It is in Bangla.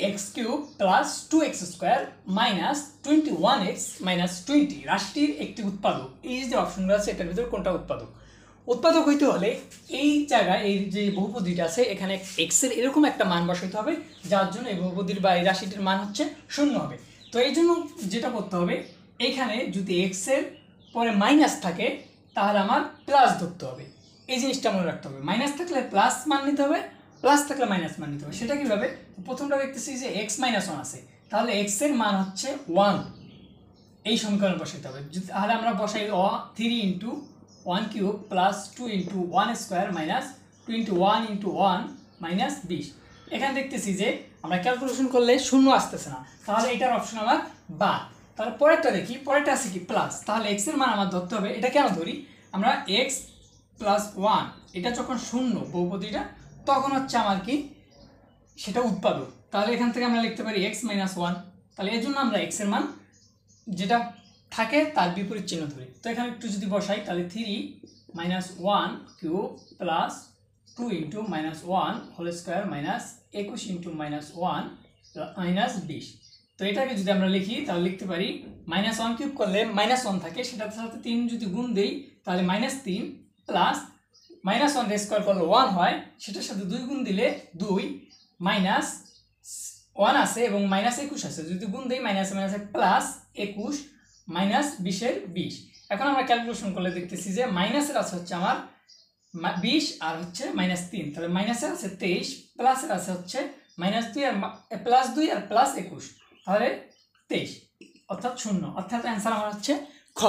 X cube plus 2x square minus 21x minus 20 রাশিটির একটি উৎপাদক। এই যে অপশনগুলো আছে এটার ভিতরে কোনটা উৎপাদক? উৎপাদক হইতে হলে এই জায়গায় এই যে বহুপদীটা আছে এখানে এক্স এর এরকম একটা মান বসাইতে হবে যার জন্য এই বহুপদীর বা এই রাশিটির মান হচ্ছে 0 হবে। তো এই জন্য যেটা করতে হবে, এইখানে যদি এক্স এর পরে মাইনাস থাকে তাহলে আমার প্লাস ধরতে হবে। এই জিনিসটা মনে রাখতে হবে, মাইনাস থাকলে প্লাস মান নিতে হবে, প্লাস থাকলে মাইনাস মান নিতে হবে। সেটা কিভাবে? প্রথমটা দেখতেছি যে এক্স মাইনাস 1 আছে, তাহলে এক্স এর মান হচ্ছে 1, এই সমীকরণে বসাইতে হবে। তাহলে আমরা বসাই 3 into 1 cube plus 2 into 1 square minus 2 into 1 into 1 minus 20। এখানে দেখতেছি যে আমরা ক্যালকুলেশন করলে 0 আসতেছে না, তাহলে এটার অপশন আমার বাদ। তাহলে পরেরটা দেখি, পরেরটা আছে কি প্লাস, তাহলে এক্স এর মান আমার ধরতে হবে। এটা কেন ধরি? আমরা এক্স প্লাস 1 এটা যখন 0 বহুপদীটা, তখন হচ্ছে আমার কি সেটা উৎপাদক। তাহলে এখান থেকে আমরা লিখতে পারি এক্স মাইনাস 1। তাহলে এর জন্য আমরা এক্স এর মান যেটা থাকে তার বিপরীত চিহ্ন ধরি। তো এখানে একটু যদি বসাই তাহলে 3 minus 1 cube plus 2 into minus 1 whole square minus 21 into minus 1 minus 20। তো এটাকে যদি আমরা লিখি তাহলে লিখতে পারি মাইনাস 1 কিউব করলে মাইনাস 1 থাকে, সেটার সাথে 3 যদি গুণ দেই তাহলে মাইনাস 3 প্লাস মাইনাস 1 স্কোয়ার করলে 1 হয়, সেটার সাথে 2 গুণ দিলে 2 মাইনাস 1 আছে এবং মাইনাস 21 আছে, যদি গুণ দেই মাইনাস মাইনাসে প্লাস 21 মাইনাস 20-এর 20। এখন আমরা ক্যালকুলেশন করলে দেখতেছি যে মাইনাসের আছে হচ্ছে আমার 20 আর হচ্ছে মাইনাস 3, তাহলে মাইনাসের আছে 23, প্লাসের আছে হচ্ছে মাইনাস 2 আর প্লাস 2 আর প্লাস 21, তাহলে 23 অর্থাৎ 0। অর্থাৎ অ্যান্সার আমার হচ্ছে খ।